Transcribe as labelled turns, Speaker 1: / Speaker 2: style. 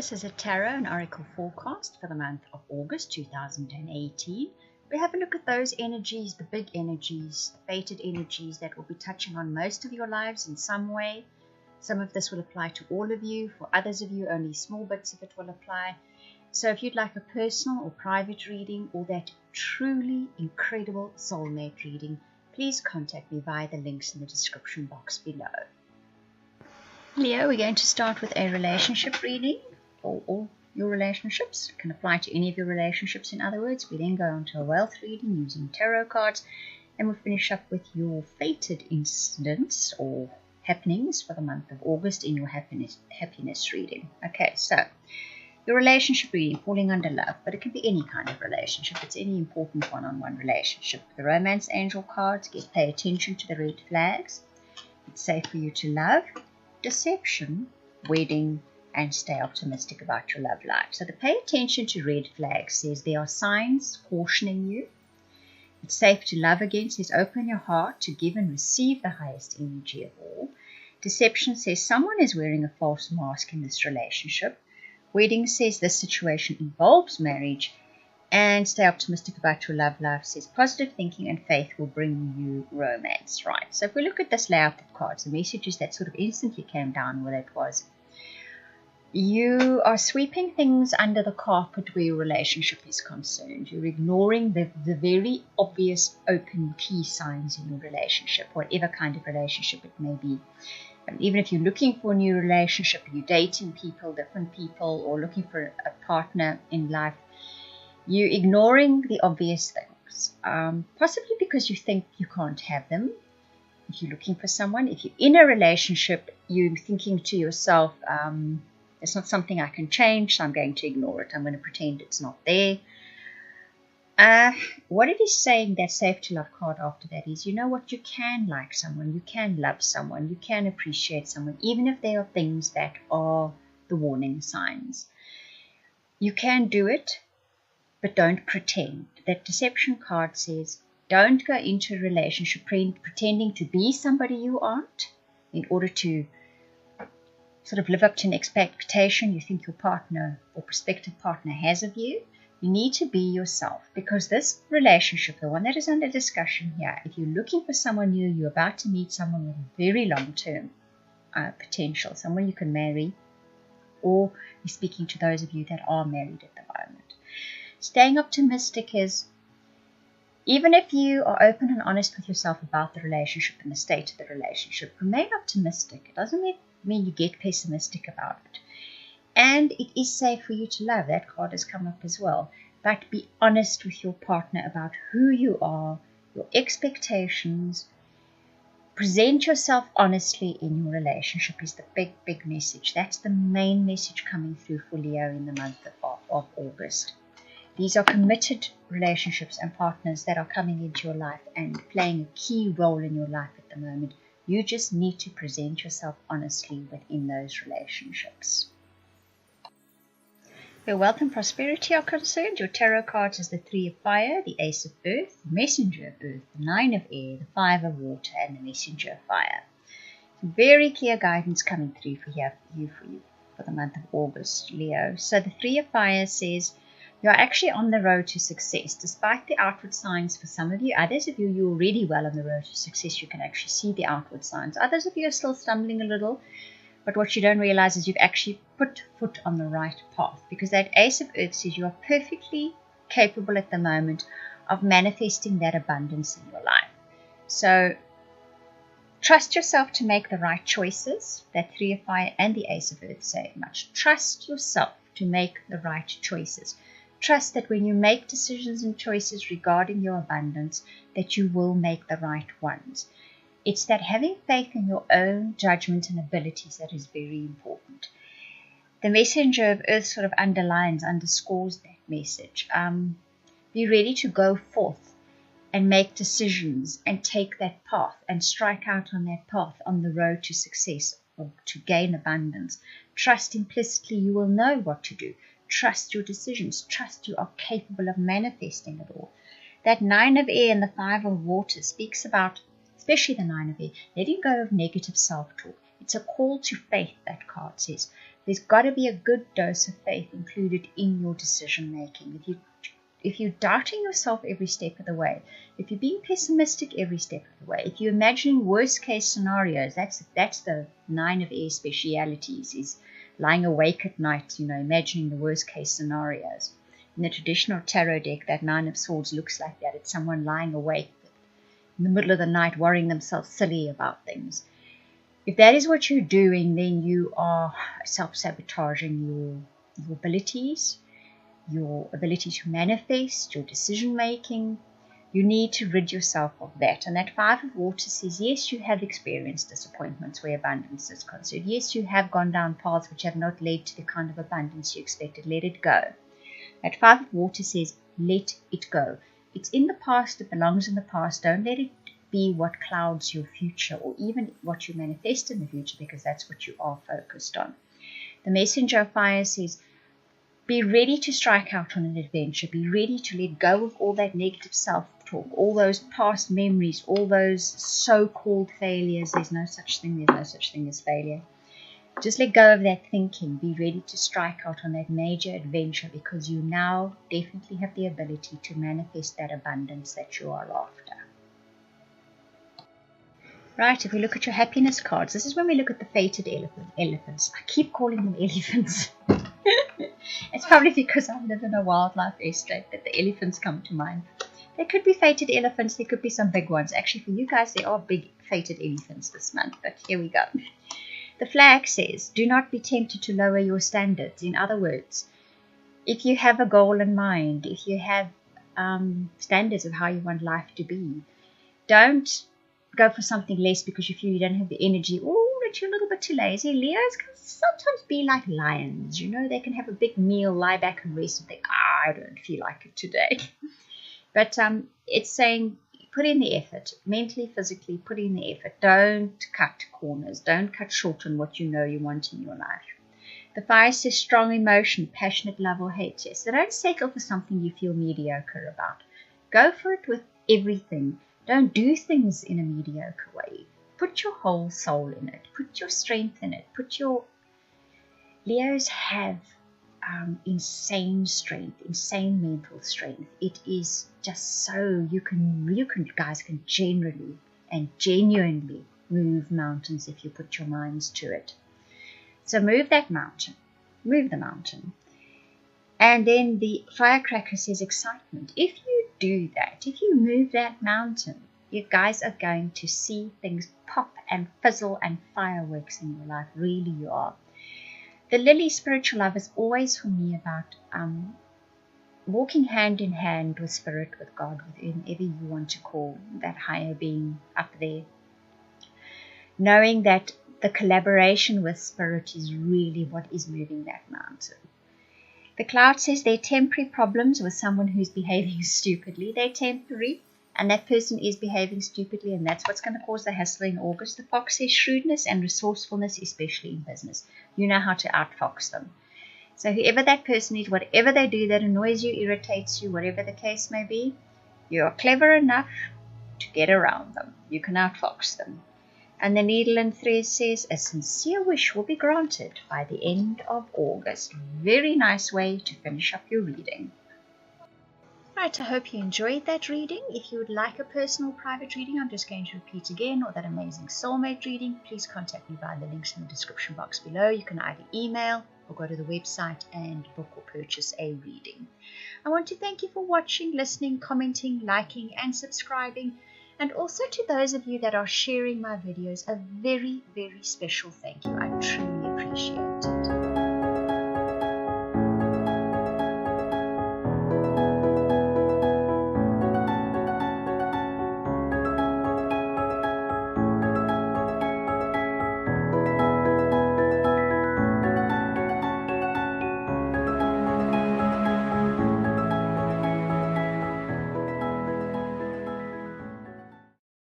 Speaker 1: This is a tarot and oracle forecast for the month of August 2018. We have a look at those energies, the big energies, the fated energies that will be touching on most of your lives in some way. Some of this will apply to all of you. For others of you, only small bits of it will apply. So if you'd like a personal or private reading or that truly incredible soulmate reading, please contact me via the links in the description box below. Leo, we're going to start with a relationship reading for all your relationships. It can apply to any of your relationships, in other words. We then go on to a wealth reading using tarot cards, and we'll finish up with your fated incidents or happenings for the month of August in your happiness reading. Okay, so your relationship reading, falling under love, but it can be any kind of relationship. It's any important one-on-one relationship. The romance angel cards pay attention to the red flags. It's safe for you to love, deception, wedding, and stay optimistic about your love life. So the pay attention to red flags says there are signs cautioning you. It's safe to love again says open your heart to give and receive the highest energy of all. Deception says someone is wearing a false mask in this relationship. Wedding says this situation involves marriage. And stay optimistic about your love life says positive thinking and faith will bring you romance. Right, so if we look at this layout of cards, the messages that sort of instantly came down with it was you are sweeping things under the carpet where your relationship is concerned. You're ignoring the very obvious open key signs in your relationship, whatever kind of relationship it may be. Even if you're looking for a new relationship, you're dating people, different people, or looking for a partner in life, you're ignoring the obvious things, possibly because you think you can't have them. If you're looking for someone, if you're in a relationship, you're thinking to yourself, it's not something I can change, so I'm going to ignore it. I'm going to pretend it's not there. What it is saying, that safe to love card after that is, you know what, you can like someone, you can love someone, you can appreciate someone, even if there are things that are the warning signs. You can do it, but don't pretend. That deception card says, don't go into a relationship pretending to be somebody you aren't in order to sort of live up to an expectation you think your partner or prospective partner has of you. You need to be yourself, because this relationship, the one that is under discussion here, if you're looking for someone new, you're about to meet someone with very long-term potential, someone you can marry, or you're speaking to those of you that are married at the moment. Staying optimistic is, even if you are open and honest with yourself about the relationship and the state of the relationship, remain optimistic. It doesn't mean you get pessimistic about it. And it is safe for you to love. That card has come up as well. But be honest with your partner about who you are, your expectations. Present yourself honestly in your relationship is the big message. That's the main message coming through for Leo in the month of August. These are committed relationships and partners that are coming into your life and playing a key role in your life at the moment. You just need to present yourself honestly within those relationships. Where wealth and prosperity are concerned, your tarot cards is the Three of Fire, the Ace of Earth, the Messenger of Earth, the Nine of Air, the Five of Water, and the Messenger of Fire. Very clear guidance coming through for you for the month of August, Leo. So the Three of Fire says you're actually on the road to success, despite the outward signs for some of you. Others of you, you're already well on the road to success. You can actually see the outward signs. Others of you are still stumbling a little, but what you don't realize is you've actually put foot on the right path, because that Ace of Earth says you are perfectly capable at the moment of manifesting that abundance in your life. So trust yourself to make the right choices. That Three of Fire and the Ace of Earth say much. Trust yourself to make the right choices. Trust that when you make decisions and choices regarding your abundance, that you will make the right ones. It's that having faith in your own judgment and abilities that is very important. The Messenger of Earth sort of underscores that message. Be ready to go forth and make decisions and take that path and strike out on that path on the road to success or to gain abundance. Trust implicitly you will know what to do. Trust your decisions. Trust you are capable of manifesting it all. That Nine of Air and the Five of Water speaks about, especially the Nine of Air, letting go of negative self-talk. It's a call to faith, that card says. there's got to be a good dose of faith included in your decision making. If you're doubting yourself every step of the way, if you're being pessimistic every step of the way, if you're imagining worst case scenarios, that's the 9 of air specialities, is lying awake at night, imagining the worst case scenarios. In the traditional tarot deck, that 9 of swords looks like that. It's someone lying awake in the middle of the night worrying themselves silly about things. If that is what you're doing, then you are self-sabotaging your abilities, your ability to manifest, your decision making. You need to rid yourself of that. And that 5 of Water says, yes, you have experienced disappointments where abundance is concerned. Yes, you have gone down paths which have not led to the kind of abundance you expected. Let it go. That 5 of Water says, let it go. It's in the past. It belongs in the past. Don't let it be what clouds your future, or even what you manifest in the future, because that's what you are focused on. The Messenger of Fire says, be ready to strike out on an adventure. Be ready to let go of all that negative self-talk, all those past memories, all those so-called failures. There's no such thing as failure. Just let go of that thinking. Be ready to strike out on that major adventure, because you now definitely have the ability to manifest that abundance that you are after. Right, if we look at your happiness cards, this is when we look at the fated elephants. I keep calling them elephants. It's probably because I live in a wildlife estate that the elephants come to mind. There could be fated elephants, there could be some big ones. Actually, for you guys, there are big fated elephants this month, but here we go. The flag says, do not be tempted to lower your standards. In other words, if you have a goal in mind, if you have standards of how you want life to be, don't go for something less because you feel you don't have the energy, or that you're a little bit too lazy. Leos can sometimes be like lions, they can have a big meal, lie back and rest and think, I don't feel like it today. But it's saying, put in the effort, mentally, physically, put in the effort. Don't cut corners. Don't cut short on what you know you want in your life. The fire says strong emotion, passionate love or hate. Yes, so don't settle for something you feel mediocre about. Go for it with everything. Don't do things in a mediocre way. Put your whole soul in it. Put your strength in it. Leos have insane strength, insane mental strength. It is just so you guys can generally and genuinely move mountains if you put your minds to it. So move that mountain. Move the mountain. And then the firecracker says excitement. If you do that, if you move that mountain, you guys are going to see things pop and fizzle and fireworks in your life. Really, you are. The lily spiritual love is always for me about walking hand in hand with spirit, with God, with whoever you want to call that higher being up there. Knowing that the collaboration with spirit is really what is moving that mountain. The cloud says they're temporary problems with someone who's behaving stupidly. They're temporary, and that person is behaving stupidly, and that's what's going to cause the hassle in August. The fox says shrewdness and resourcefulness, especially in business. You know how to outfox them. So whoever that person is, whatever they do that annoys you, irritates you, whatever the case may be, you are clever enough to get around them. You can outfox them. And the needle and thread says, a sincere wish will be granted by the end of August. Very nice way to finish up your reading. Right, I hope you enjoyed that reading. If you would like a personal private reading, I'm just going to repeat again, or that amazing soulmate reading, please contact me via the links in the description box below. You can either email or go to the website and book or purchase a reading. I want to thank you for watching, listening, commenting, liking and subscribing. And also to those of you that are sharing my videos, a very, very special thank you. I truly appreciate it.